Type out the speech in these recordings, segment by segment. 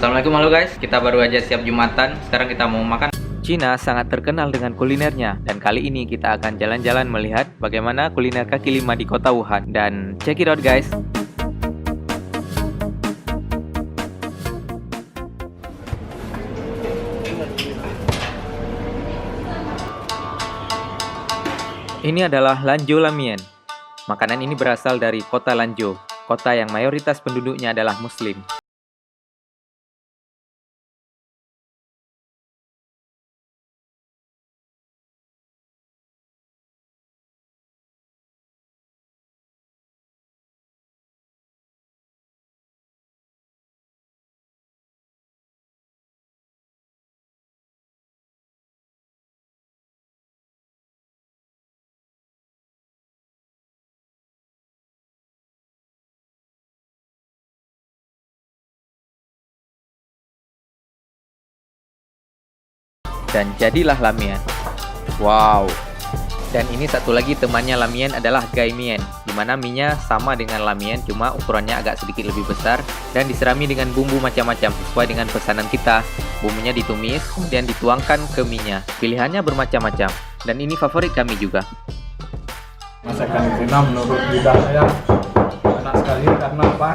Assalamualaikum, halo guys. Kita baru aja siap Jumatan. Sekarang kita mau makan. Cina sangat terkenal dengan kulinernya. Dan kali ini kita akan jalan-jalan melihat bagaimana kuliner kaki lima di kota Wuhan. Dan check it out guys. Ini adalah Lanzhou Lamian. Makanan ini berasal dari kota Lanzhou, kota yang mayoritas penduduknya adalah Muslim. Dan jadilah lamian. Wow. Dan ini satu lagi temannya lamian adalah gai mian, dimana mie-nya sama dengan lamian, cuma ukurannya agak sedikit lebih besar dan diserami dengan bumbu macam-macam sesuai dengan pesanan kita. Bumbunya ditumis, kemudian dituangkan ke mie-nya. Pilihannya bermacam-macam. Dan ini favorit kami juga. Masakan Cina menurut lidah saya enak sekali karena apa?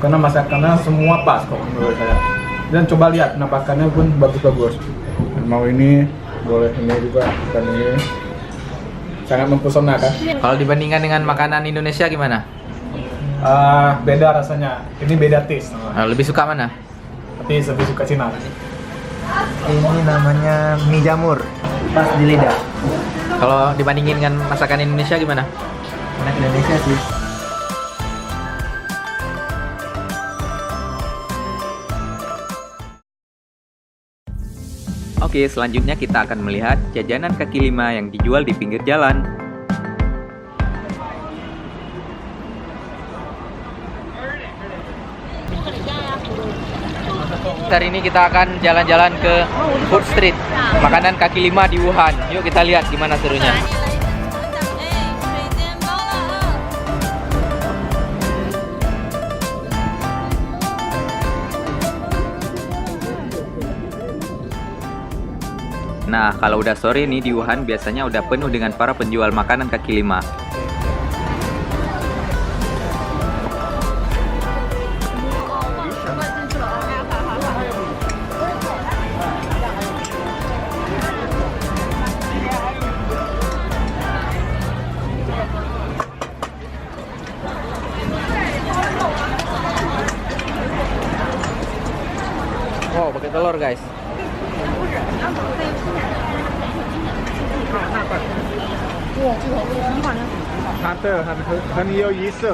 Karena masakannya semua pas kok menurut saya. Dan coba lihat penampakannya pun bagus-bagus. Mau ini boleh ini juga, dan ini sangat mempesona kan. Kalau dibandingkan dengan makanan Indonesia gimana? Beda rasanya. Ini beda taste. Lebih suka mana? Tapi lebih suka Cina. Ini namanya mie jamur, pas di lidah. Kalau dibandingin dengan masakan Indonesia gimana? Enak Indonesia sih. Oke, selanjutnya kita akan melihat jajanan kaki lima yang dijual di pinggir jalan. Hari ini kita akan jalan-jalan ke food street, makanan kaki lima di Wuhan. Yuk kita lihat gimana serunya. Nah, kalau udah sore nih di Wuhan biasanya udah penuh dengan para penjual makanan kaki lima. Wow, pakai telur guys. 它的很有意思。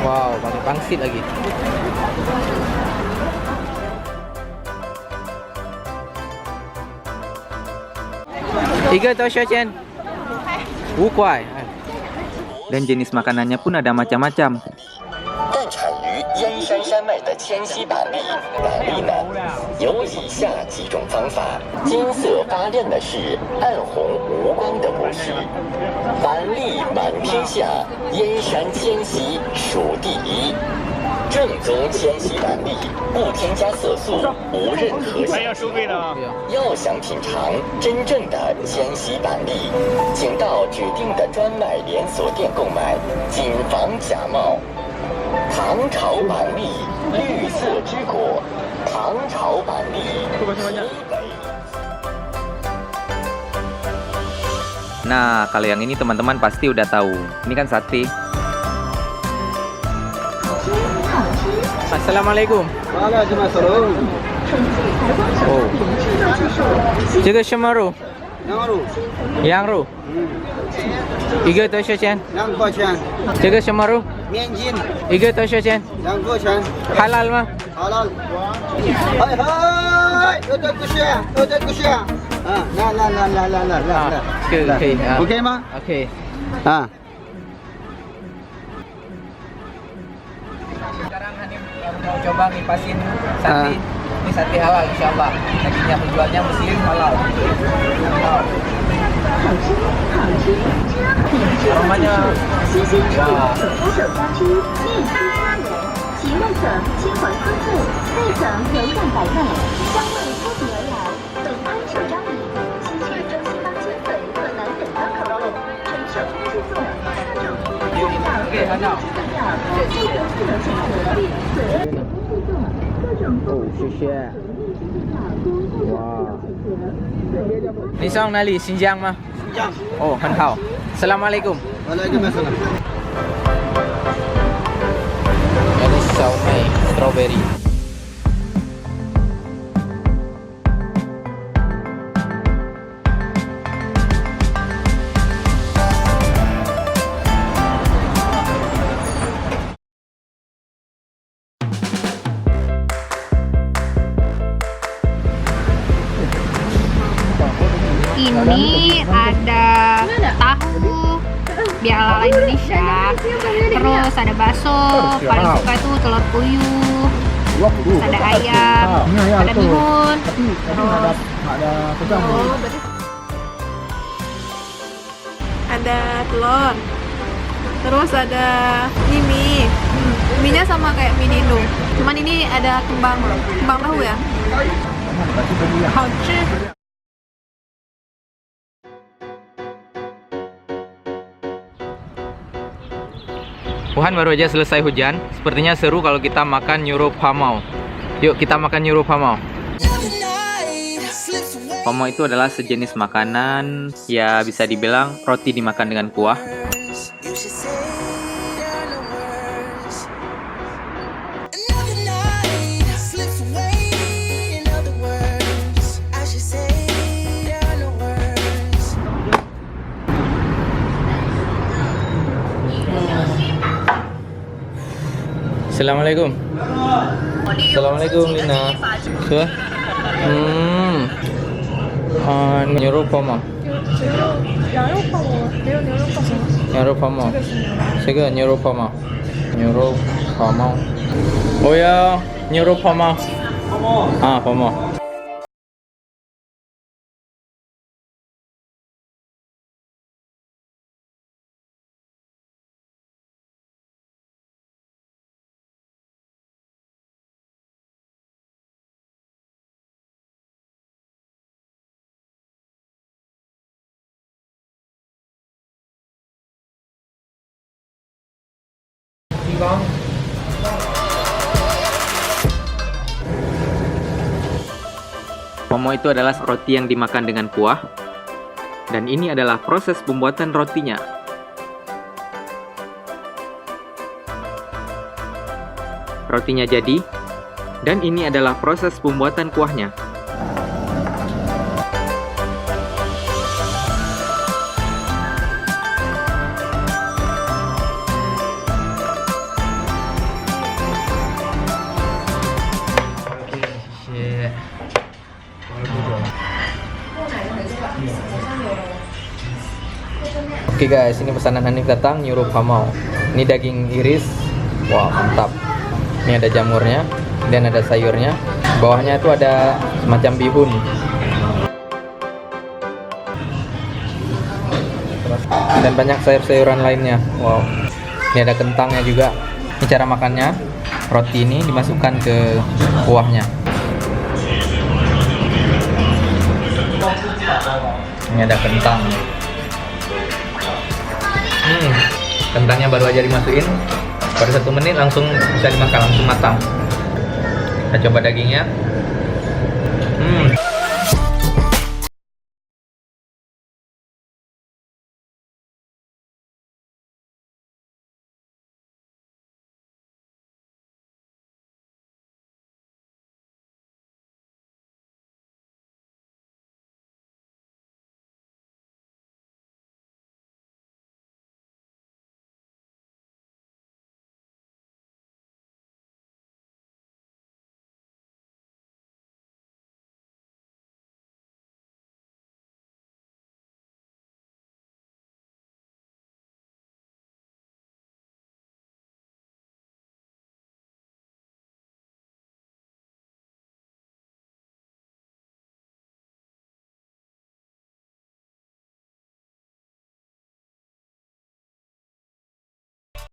Wow, pakai pangsit lagi. Tiga atau Xiaoqian? 5 块. Dan jenis makanannya pun ada macam-macam. 但产于燕山山脉的迁徙板栗，板栗呢有以下几种方法：金色发亮的是暗红无光的果实。板栗满天下，燕山迁徙数第一。正宗迁徙板栗，不添加色素，无任何香精。要想品尝真正的迁徙板栗，请到指定的专卖连锁店购买，谨防假冒。 唐朝板栗，绿色之果。唐朝板栗，湖北。 Nah, kalau yang ini teman-teman pasti udah tahu. Ini kan sate. Assalamualaikum. Waalaikumsalam. Oh. 这个什么肉？羊肉。一个多少钱？2块钱。这个什么肉？面筋。一个多少钱？2块钱。halal吗？halal。嗨嗨，有点不香，有点不香。啊，来，可以啊 ，OK 吗？ OK。啊， Sekarang Hanif mau coba ngipasin sate. Ini sate halal insyaallah. Dagingnya penjualnya muslim halal. Halal. Aromanya wah. 其外层金黄丰富，内层柔软白嫩，香味扑鼻而来。本摊首张椅，吸取中西方精髓和南北方口味，纯手工制作，各种味道和味料，非常自由性的乐趣，手工制作，各种哦，谢谢。哇。你从哪里？新疆吗？新疆。哦，很好。Assalamualaikum. Waalaikumsalam. Ini siomay strawberry. Ini ada tahu biar ala Indonesia, terus ada bakso, paling suka itu telur puyuh, terus ada ayam, ada bihun, terus ada telur, terus ada mie, mie-nya sama kayak mie di Indo, cuman ini ada kembang tahu ya. Wuhan baru aja selesai hujan. Sepertinya seru kalau kita makan nyurup hamau. Yuk kita makan nyurup hamau. Hamau itu adalah sejenis makanan, ya bisa dibilang roti dimakan dengan kuah. Assalamualaikum. Assalamualaikum Lina. Sudah? Nyurup hamau. Nyurup hamau. Sega nyurup hamau. Nyurup hamau. Oh ya, nyurup hamau. Ah, hamau. Pomo itu adalah roti yang dimakan dengan kuah, dan ini adalah proses pembuatan rotinya. Rotinya jadi, dan ini adalah proses pembuatan kuahnya. Oke guys, ini pesanan Hanif datang, nyurup hamau. Ini daging iris, wah mantap. Ini ada jamurnya, dan ada sayurnya. Bawahnya itu ada semacam bihun. Dan banyak sayur-sayuran lainnya. Wow. Ini ada kentangnya juga. Ini cara makannya. Roti ini dimasukkan ke kuahnya. Ini ada kentang. Kentangnya baru aja dimasukin, baru 1 menit langsung bisa dimakan, langsung matang. Kita coba dagingnya.